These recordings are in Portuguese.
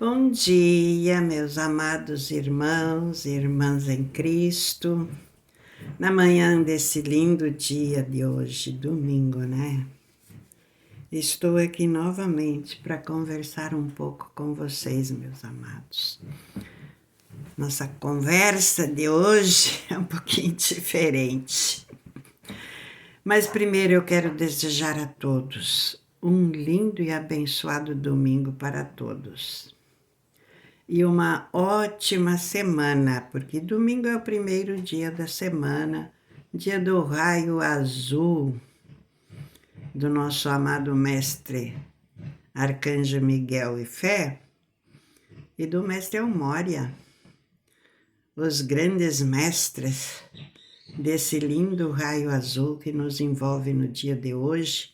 Bom dia, meus amados irmãos e irmãs em Cristo. Na manhã desse lindo dia de hoje, domingo, né? Estou aqui novamente para conversar um pouco com vocês, meus amados. Nossa conversa de hoje é um pouquinho diferente. Mas primeiro eu quero desejar a todos um lindo e abençoado domingo para todos. E uma ótima semana, porque domingo é o primeiro dia da semana, dia do raio azul do nosso amado mestre Arcanjo Miguel e Fé e do mestre Elmória, os grandes mestres desse lindo raio azul que nos envolve no dia de hoje,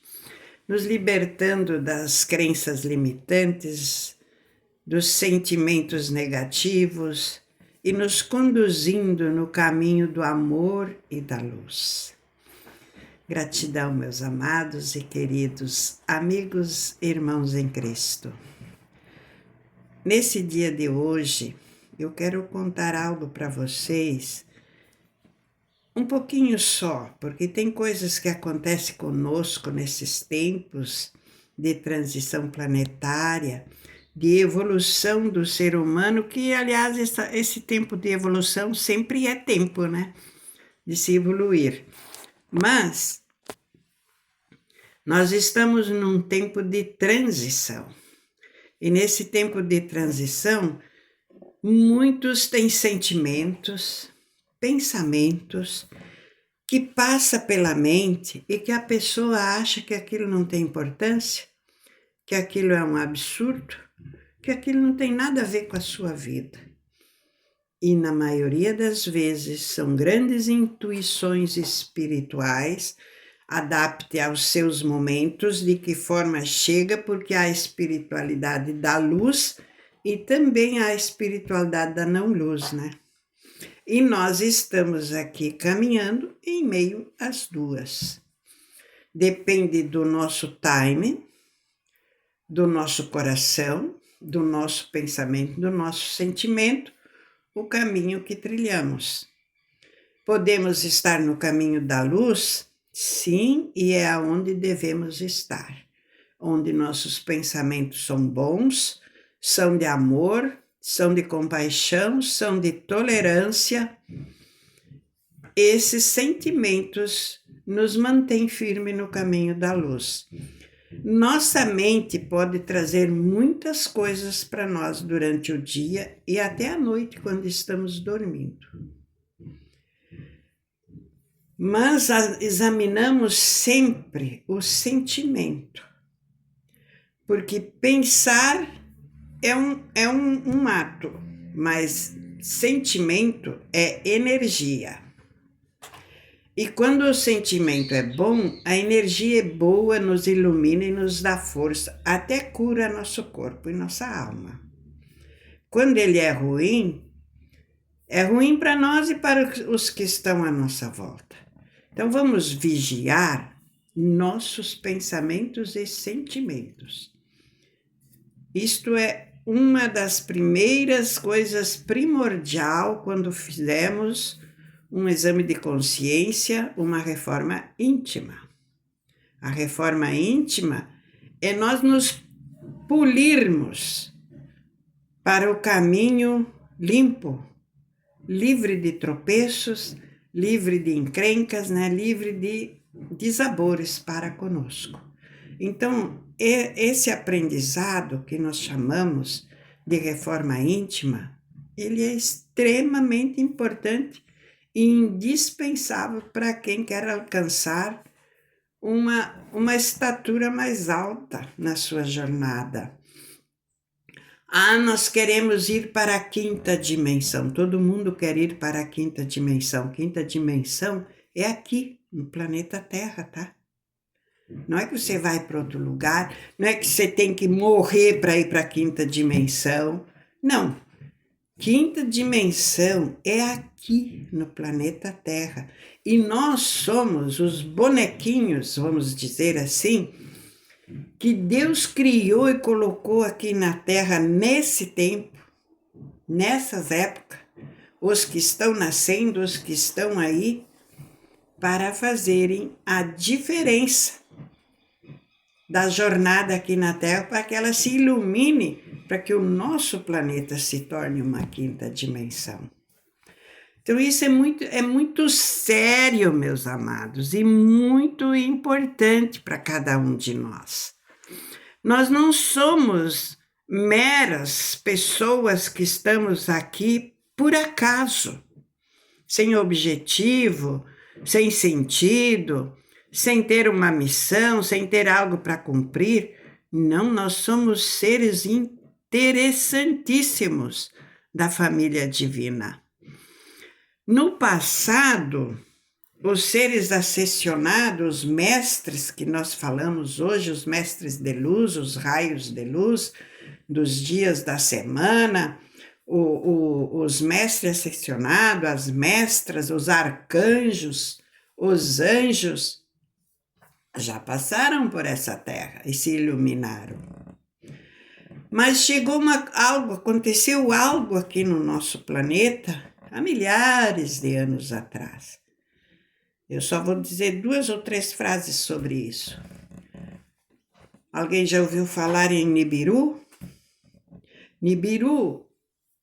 nos libertando das crenças limitantes, dos sentimentos negativos e nos conduzindo no caminho do amor e da luz. Gratidão, meus amados e queridos amigos e irmãos em Cristo. Nesse dia de hoje, eu quero contar algo para vocês, um pouquinho só, porque tem coisas que acontecem conosco nesses tempos de transição planetária, de evolução do ser humano, que, aliás, esse tempo de evolução sempre é tempo, né? De se evoluir. Mas nós estamos num tempo de transição. E nesse tempo de transição, muitos têm sentimentos, pensamentos, que passa pela mente e que a pessoa acha que aquilo não tem importância, que aquilo é um absurdo, que aquilo não tem nada a ver com a sua vida. E na maioria das vezes são grandes intuições espirituais, adapte aos seus momentos, de que forma chega, porque há a espiritualidade da luz e também há a espiritualidade da não-luz, né? E nós estamos aqui caminhando em meio às duas. Depende do nosso time, do nosso coração, do nosso pensamento, do nosso sentimento, o caminho que trilhamos. Podemos estar no caminho da luz? Sim, e é aonde devemos estar. Onde nossos pensamentos são bons, são de amor, são de compaixão, são de tolerância. Esses sentimentos nos mantêm firme no caminho da luz. Nossa mente pode trazer muitas coisas para nós durante o dia e até à noite, quando estamos dormindo. Mas examinamos sempre o sentimento, porque pensar é um ato, mas sentimento é energia. E quando o sentimento é bom, a energia é boa, nos ilumina e nos dá força, até cura nosso corpo e nossa alma. Quando ele é ruim para nós e para os que estão à nossa volta. Então vamos vigiar nossos pensamentos e sentimentos. Isto é uma das primeiras coisas primordial quando fizemos um exame de consciência, uma reforma íntima. A reforma íntima é nós nos polirmos para o caminho limpo, livre de tropeços, livre de encrencas, né? Livre de desabores para conosco. Então, esse aprendizado que nós chamamos de reforma íntima, ele é extremamente importante e indispensável para quem quer alcançar uma estatura mais alta na sua jornada. Nós queremos ir para a quinta dimensão. Todo mundo quer ir para a quinta dimensão. Quinta dimensão é aqui, no planeta Terra, tá? Não é que você vai para outro lugar, não é que você tem que morrer para ir para a quinta dimensão. Não. Quinta dimensão é aqui no planeta Terra. E nós somos os bonequinhos, vamos dizer assim, que Deus criou e colocou aqui na Terra nesse tempo, nessas épocas, os que estão nascendo, os que estão aí, para fazerem a diferença da jornada aqui na Terra, para que ela se ilumine, para que o nosso planeta se torne uma quinta dimensão. Então isso é muito sério, meus amados, e muito importante para cada um de nós. Nós não somos meras pessoas que estamos aqui por acaso, sem objetivo, sem sentido, sem ter uma missão, sem ter algo para cumprir. Não, nós somos seres interessantíssimos da família divina. No passado, os seres ascensionados, os mestres que nós falamos hoje, os mestres de luz, os raios de luz dos dias da semana, os mestres ascensionados, as mestras, os arcanjos, os anjos, já passaram por essa terra e se iluminaram. Mas aconteceu algo aqui no nosso planeta há milhares de anos atrás. Eu só vou dizer 2 ou 3 frases sobre isso. Alguém já ouviu falar em Nibiru? Nibiru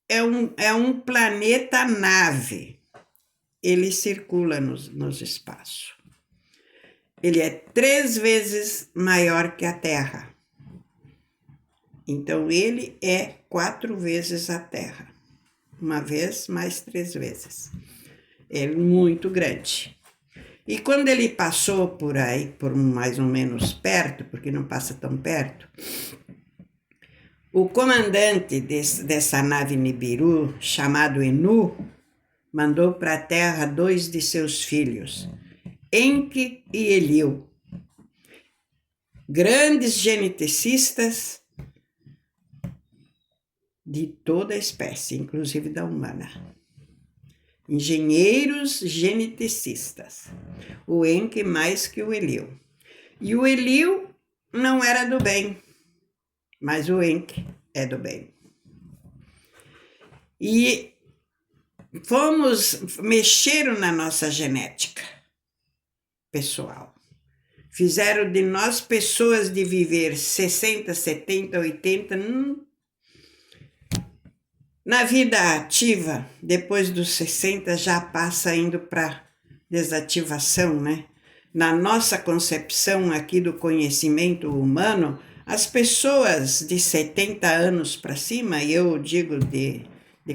é um planeta nave. Ele circula nos espaços. Ele é 3 vezes maior que a Terra. Então, ele é 4 vezes a Terra. 1 vez mais 3 vezes. É muito grande. E quando ele passou por aí, por mais ou menos perto, porque não passa tão perto, o comandante dessa nave Nibiru, chamado Enu, mandou para a Terra 2 de seus filhos, Enki e Eliu, grandes geneticistas de toda a espécie, inclusive da humana. Engenheiros geneticistas. O Enki mais que o Eliu. E o Eliu não era do bem, mas o é do bem. E mexeram na nossa genética pessoal. Fizeram de nós pessoas de viver 60, 70, 80, na vida ativa, depois dos 60 já passa indo para desativação, né? Na nossa concepção aqui do conhecimento humano, as pessoas de 70 anos para cima, e eu digo de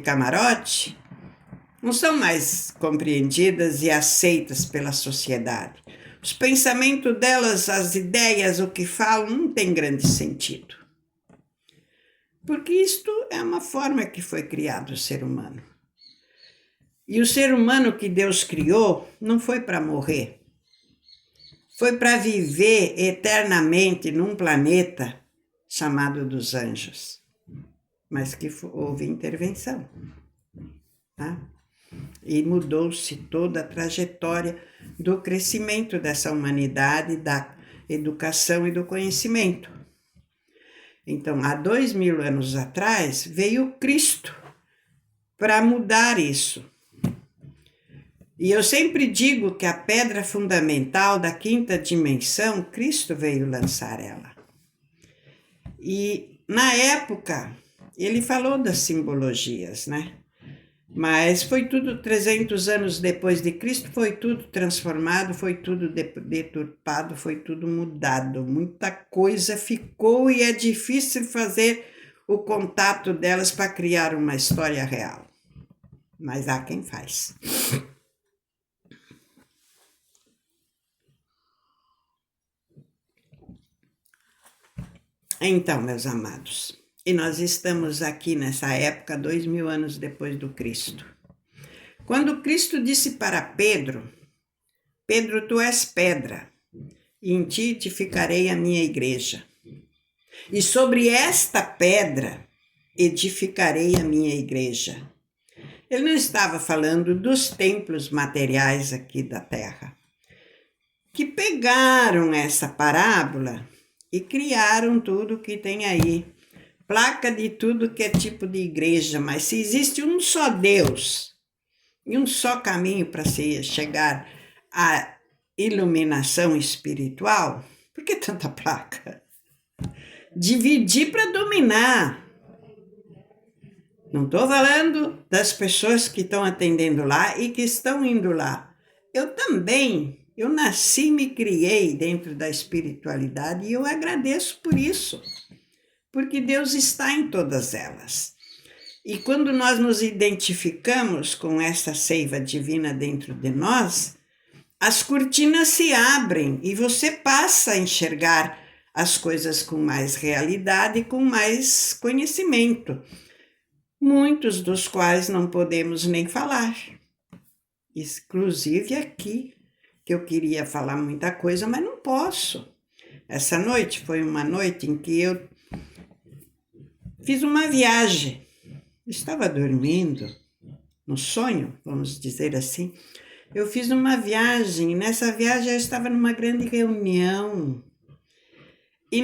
camarote, não são mais compreendidas e aceitas pela sociedade. Os pensamentos delas, as ideias, o que falam, não tem grande sentido. Porque isto é uma forma que foi criado o ser humano. E o ser humano que Deus criou não foi para morrer. Foi para viver eternamente num planeta chamado dos anjos. Mas que houve intervenção. Tá? E mudou-se toda a trajetória do crescimento dessa humanidade, da educação e do conhecimento. Então, há 2000 anos atrás, veio Cristo para mudar isso. E eu sempre digo que a pedra fundamental da quinta dimensão, Cristo veio lançar ela. E, na época, ele falou das simbologias, né? Mas foi tudo 300 anos depois de Cristo, foi tudo transformado, foi tudo deturpado, foi tudo mudado. Muita coisa ficou e é difícil fazer o contato delas para criar uma história real. Mas há quem faz. Então, meus amados, e nós estamos aqui nessa época, 2000 anos depois do Cristo. Quando Cristo disse para Pedro, Pedro, tu és pedra, e em ti edificarei a minha igreja. E sobre esta pedra edificarei a minha igreja. Ele não estava falando dos templos materiais aqui da terra, que pegaram essa parábola e criaram tudo que tem aí. Placa de tudo que é tipo de igreja, mas se existe um só Deus e um só caminho para se chegar à iluminação espiritual, por que tanta placa? Dividir para dominar. Não estou falando das pessoas que estão atendendo lá e que estão indo lá. Eu nasci e me criei dentro da espiritualidade e eu agradeço por isso, porque Deus está em todas elas. E quando nós nos identificamos com essa seiva divina dentro de nós, as cortinas se abrem e você passa a enxergar as coisas com mais realidade e com mais conhecimento, muitos dos quais não podemos nem falar. Inclusive aqui, que eu queria falar muita coisa, mas não posso. Essa noite foi uma noite em que eu fiz uma viagem. Estava dormindo, no sonho, vamos dizer assim. Eu fiz uma viagem, nessa viagem eu estava numa grande reunião. E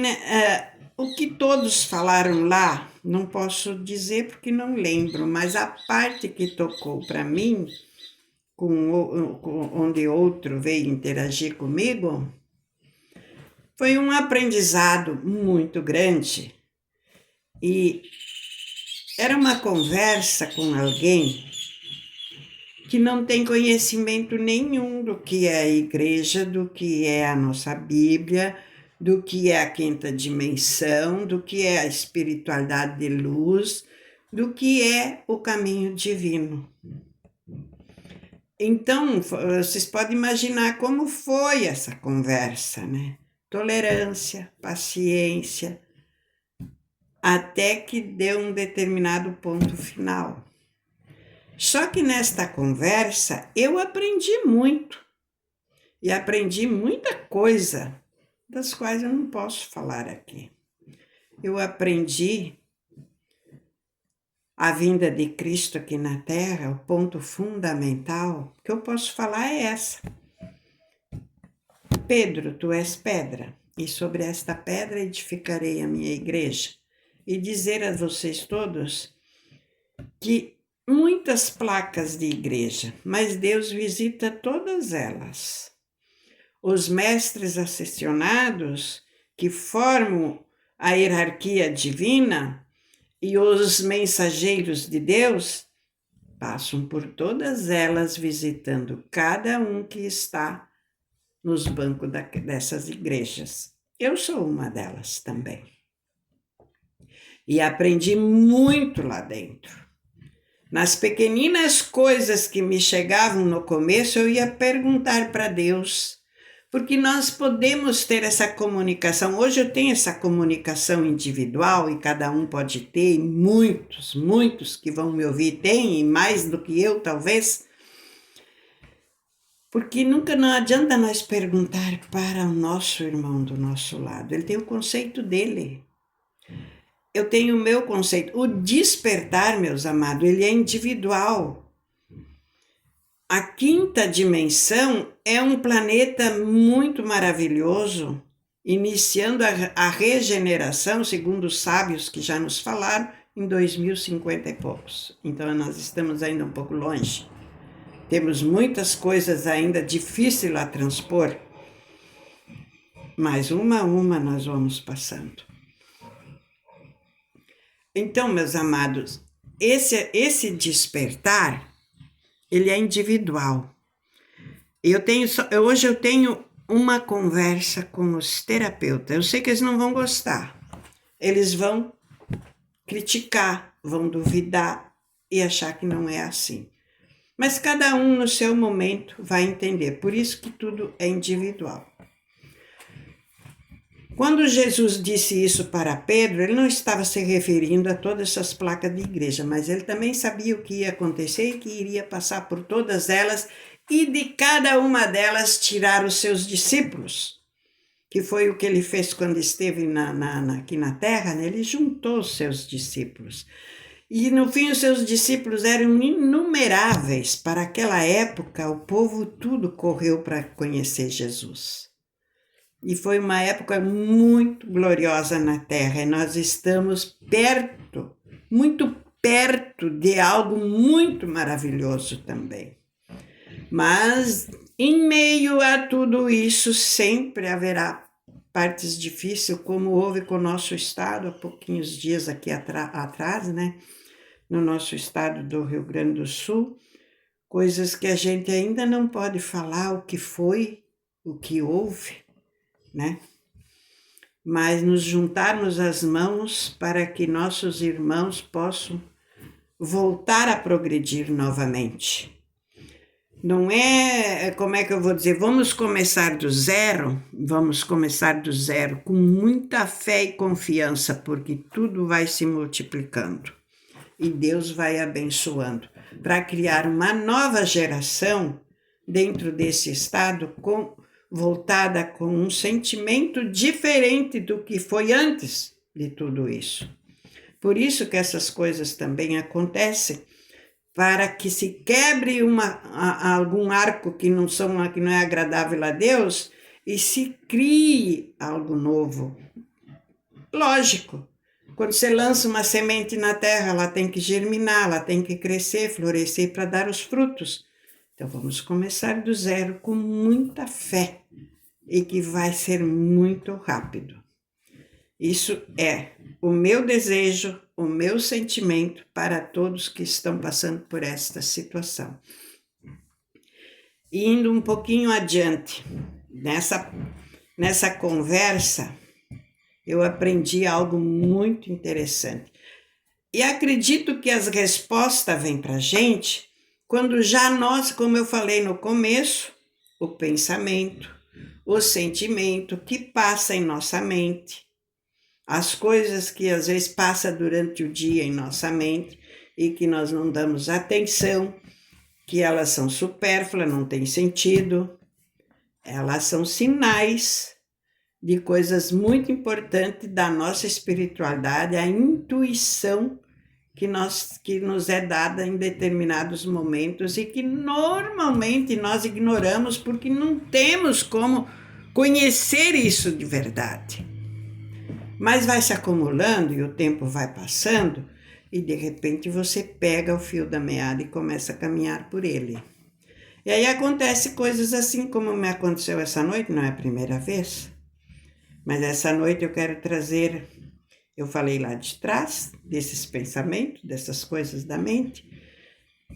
o que todos falaram lá, não posso dizer porque não lembro, mas a parte que tocou para mim, onde outro veio interagir comigo, foi um aprendizado muito grande. E era uma conversa com alguém que não tem conhecimento nenhum do que é a igreja, do que é a nossa Bíblia, do que é a quinta dimensão, do que é a espiritualidade de luz, do que é o caminho divino. Então, vocês podem imaginar como foi essa conversa, né? Tolerância, paciência, até que deu um determinado ponto final. Só que nesta conversa eu aprendi muito, e aprendi muita coisa, das quais eu não posso falar aqui. Eu aprendi a vinda de Cristo aqui na Terra, o ponto fundamental que eu posso falar é essa. Pedro, tu és pedra, e sobre esta pedra edificarei a minha igreja. E dizer a vocês todos que muitas placas de igreja, mas Deus visita todas elas. Os mestres ascensionados que formam a hierarquia divina e os mensageiros de Deus passam por todas elas visitando cada um que está nos bancos dessas igrejas. Eu sou uma delas também. E aprendi muito lá dentro. Nas pequeninas coisas que me chegavam no começo, eu ia perguntar para Deus, porque nós podemos ter essa comunicação. Hoje eu tenho essa comunicação individual e cada um pode ter, e muitos que vão me ouvir têm, e mais do que eu talvez, porque nunca não adianta nós perguntar para o nosso irmão do nosso lado, ele tem o conceito dele. Eu tenho o meu conceito. O despertar, meus amados, ele é individual. A quinta dimensão é um planeta muito maravilhoso, iniciando a regeneração, segundo os sábios que já nos falaram, em 2050 e poucos. Então, nós estamos ainda um pouco longe. Temos muitas coisas ainda difíceis a transpor, mas uma a uma nós vamos passando. Então, meus amados, esse despertar, ele é individual. Hoje eu tenho uma conversa com os terapeutas. Eu sei que eles não vão gostar. Eles vão criticar, vão duvidar e achar que não é assim. Mas cada um no seu momento vai entender. Por isso que tudo é individual. Quando Jesus disse isso para Pedro, ele não estava se referindo a todas essas placas de igreja, mas ele também sabia o que ia acontecer e que iria passar por todas elas e de cada uma delas tirar os seus discípulos, que foi o que ele fez quando esteve aqui na terra, né? Ele juntou os seus discípulos. E no fim os seus discípulos eram inumeráveis. Para aquela época, o povo tudo correu para conhecer Jesus. E foi uma época muito gloriosa na Terra. E nós estamos perto, muito perto de algo muito maravilhoso também. Mas, em meio a tudo isso, sempre haverá partes difíceis, como houve com o nosso estado há pouquinhos dias aqui atrás, né? No nosso estado do Rio Grande do Sul, coisas que a gente ainda não pode falar o que foi, o que houve, né? Mas nos juntarmos as mãos para que nossos irmãos possam voltar a progredir novamente. Não é, como é que eu vou dizer, vamos começar do zero com muita fé e confiança, porque tudo vai se multiplicando e Deus vai abençoando para criar uma nova geração dentro desse estado voltada com um sentimento diferente do que foi antes de tudo isso. Por isso que essas coisas também acontecem, para que se quebre algum arco que não é agradável a Deus e se crie algo novo. Lógico, quando você lança uma semente na terra, ela tem que germinar, ela tem que crescer, florescer para dar os frutos. Então vamos começar do zero com muita fé e que vai ser muito rápido. Isso é o meu desejo, o meu sentimento para todos que estão passando por esta situação. Indo um pouquinho adiante, nessa conversa, eu aprendi algo muito interessante. E acredito que as respostas vêm para a gente quando já nós, como eu falei no começo, o pensamento, o sentimento que passa em nossa mente, as coisas que às vezes passam durante o dia em nossa mente e que nós não damos atenção, que elas são supérfluas, não tem sentido, elas são sinais de coisas muito importantes da nossa espiritualidade, a intuição que nos é dada em determinados momentos e que normalmente nós ignoramos porque não temos como conhecer isso de verdade. Mas vai se acumulando e o tempo vai passando e de repente você pega o fio da meada e começa a caminhar por ele. E aí acontece coisas assim como me aconteceu essa noite, não é a primeira vez, mas essa noite eu quero trazer, eu falei lá de trás, desses pensamentos, dessas coisas da mente,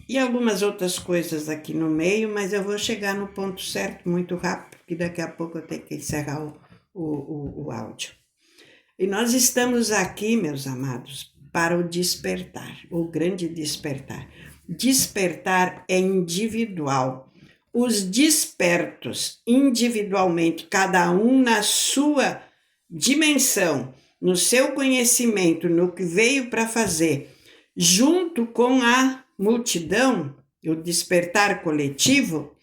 e algumas outras coisas aqui no meio, mas eu vou chegar no ponto certo muito rápido, porque daqui a pouco eu tenho que encerrar o áudio. E nós estamos aqui, meus amados, para o despertar, o grande despertar. Despertar é individual. Os despertos, individualmente, cada um na sua dimensão, no seu conhecimento, no que veio para fazer, junto com a multidão, o despertar coletivo,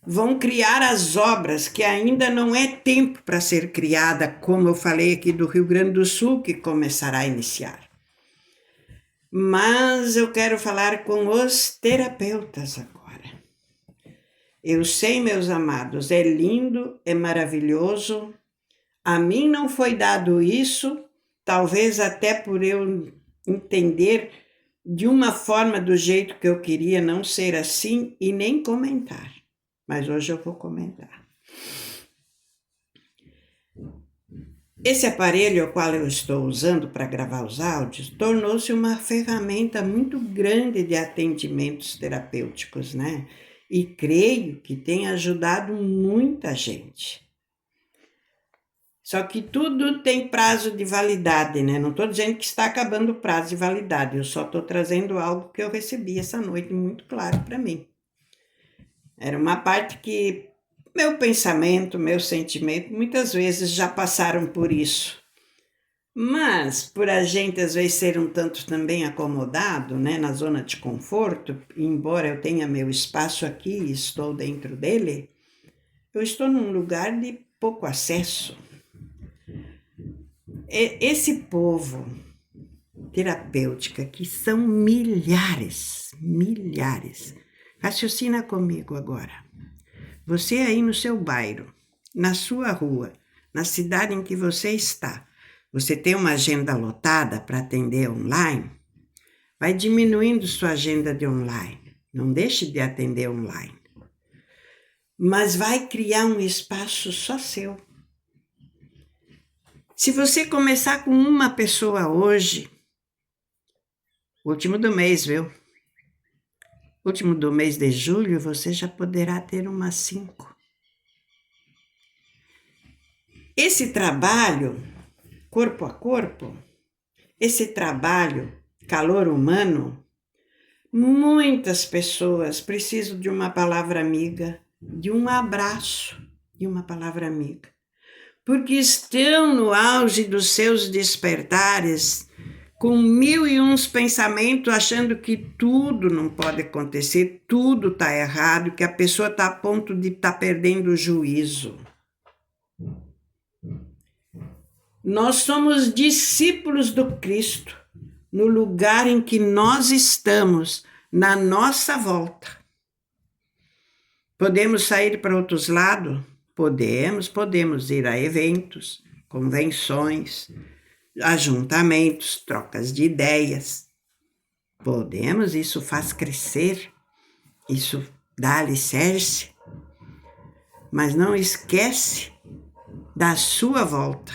vão criar as obras que ainda não é tempo para ser criada, como eu falei aqui do Rio Grande do Sul, que começará a iniciar. Mas eu quero falar com os terapeutas agora. Eu sei, meus amados, é lindo, é maravilhoso. A mim não foi dado isso, talvez até por eu entender de uma forma do jeito que eu queria não ser assim e nem comentar. Mas hoje eu vou comentar. Esse aparelho ao qual eu estou usando para gravar os áudios tornou-se uma ferramenta muito grande de atendimentos terapêuticos, né? E creio que tem ajudado muita gente. Só que tudo tem prazo de validade, né? Não estou dizendo que está acabando o prazo de validade, eu só estou trazendo algo que eu recebi essa noite muito claro para mim. Era uma parte que meu pensamento, meu sentimento, muitas vezes já passaram por isso. Mas, por a gente às vezes ser um tanto também acomodado, né, na zona de conforto, embora eu tenha meu espaço aqui e estou dentro dele, eu estou num lugar de pouco acesso. Esse povo terapêutica, que são milhares, raciocina comigo agora. Você aí no seu bairro, na sua rua, na cidade em que você está, você tem uma agenda lotada para atender online, vai diminuindo sua agenda de online. Não deixe de atender online. Mas vai criar um espaço só seu. Se você começar com uma pessoa hoje, último do mês, viu? Último do mês de julho, você já poderá ter umas 5. Esse trabalho, corpo a corpo, esse trabalho, calor humano, muitas pessoas precisam de uma palavra amiga, de um abraço, de uma palavra amiga. Porque estão no auge dos seus despertares, com 1001 pensamentos, achando que tudo não pode acontecer, tudo está errado, que a pessoa está a ponto de estar perdendo o juízo. Nós somos discípulos do Cristo, no lugar em que nós estamos, na nossa volta. Podemos sair para outros lados? Podemos ir a eventos, convenções, ajuntamentos, trocas de ideias. Podemos, isso faz crescer, isso dá alicerce, mas não esquece da sua volta.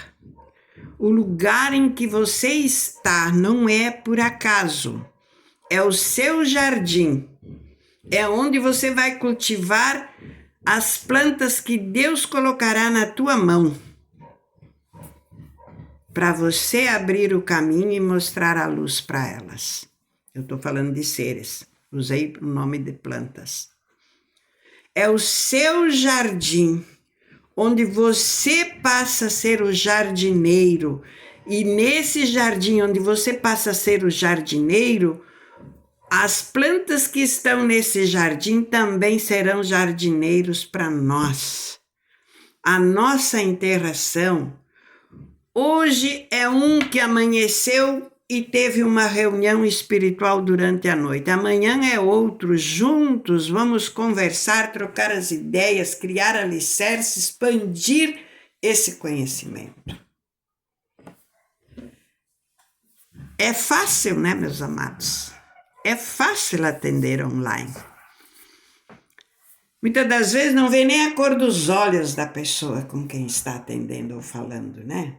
O lugar em que você está não é por acaso, é o seu jardim, é onde você vai cultivar as plantas que Deus colocará na tua mão, para você abrir o caminho e mostrar a luz para elas. Eu estou falando de seres, usei o nome de plantas. É o seu jardim, onde você passa a ser o jardineiro, e nesse jardim onde você passa a ser o jardineiro, as plantas que estão nesse jardim também serão jardineiros para nós. A nossa interação hoje é um que amanheceu e teve uma reunião espiritual durante a noite. Amanhã é outro, juntos vamos conversar, trocar as ideias, criar alicerces, expandir esse conhecimento. É fácil, né, meus amados? É fácil atender online. Muitas das vezes não vê nem a cor dos olhos da pessoa com quem está atendendo ou falando, né?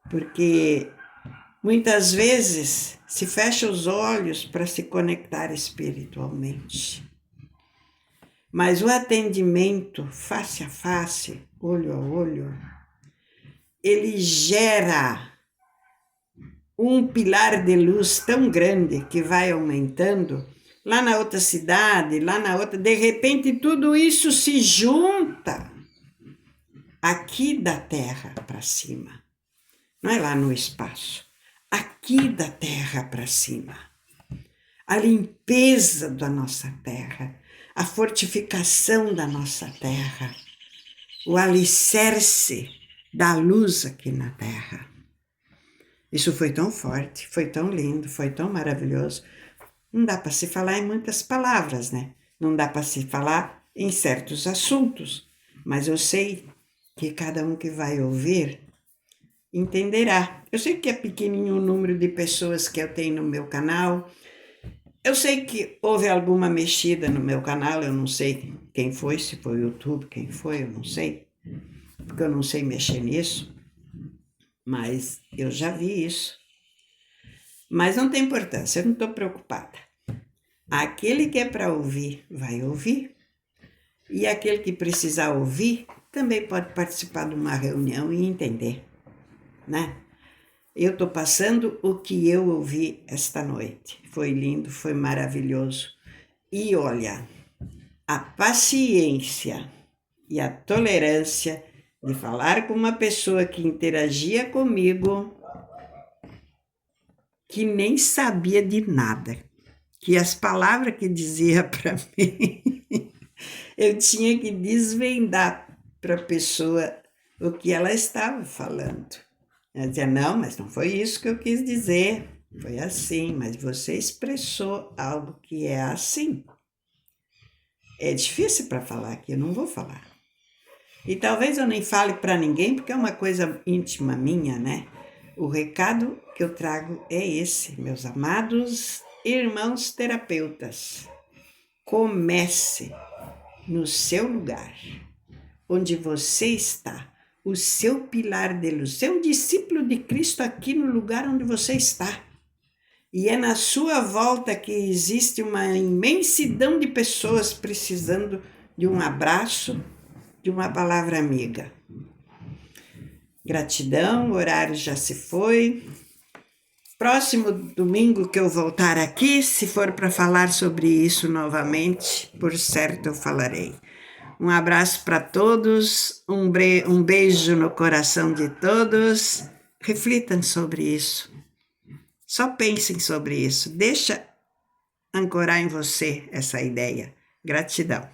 Porque muitas vezes se fecha os olhos para se conectar espiritualmente. Mas o atendimento face a face, olho a olho, ele gera um pilar de luz tão grande que vai aumentando. Lá na outra cidade, lá na outra, de repente tudo isso se junta aqui da terra para cima. Não é lá no espaço, aqui da terra para cima. A limpeza da nossa terra, a fortificação da nossa terra, o alicerce da luz aqui na terra. Isso foi tão forte, foi tão lindo, foi tão maravilhoso. Não dá para se falar em muitas palavras, né? Não dá para se falar em certos assuntos, mas eu sei que cada um que vai ouvir entenderá. Eu sei que é pequenininho o número de pessoas que eu tenho no meu canal. Eu sei que houve alguma mexida no meu canal, eu não sei quem foi, se foi o YouTube, quem foi, eu não sei, porque eu não sei mexer nisso. Mas eu já vi isso. Mas não tem importância, eu não estou preocupada. Aquele que é para ouvir, vai ouvir. E aquele que precisar ouvir, também pode participar de uma reunião e entender, né? Eu estou passando o que eu ouvi esta noite. Foi lindo, foi maravilhoso. E olha, a paciência e a tolerância de falar com uma pessoa que interagia comigo, que nem sabia de nada, que as palavras que dizia para mim, eu tinha que desvendar para a pessoa o que ela estava falando. Ela dizia, não, mas não foi isso que eu quis dizer, foi assim, mas você expressou algo que é assim. É difícil para falar aqui, eu não vou falar. E talvez eu nem fale para ninguém, porque é uma coisa íntima minha, né? O recado que eu trago é esse, meus amados irmãos terapeutas. Comece no seu lugar, onde você está, o seu pilar de luz, seu discípulo de Cristo aqui no lugar onde você está. E é na sua volta que existe uma imensidão de pessoas precisando de um abraço, de uma palavra amiga. Gratidão, o horário já se foi. Próximo domingo que eu voltar aqui, se for para falar sobre isso novamente, por certo eu falarei. Um abraço para todos, um beijo no coração de todos. Reflitam sobre isso. Só pensem sobre isso. Deixa ancorar em você essa ideia. Gratidão.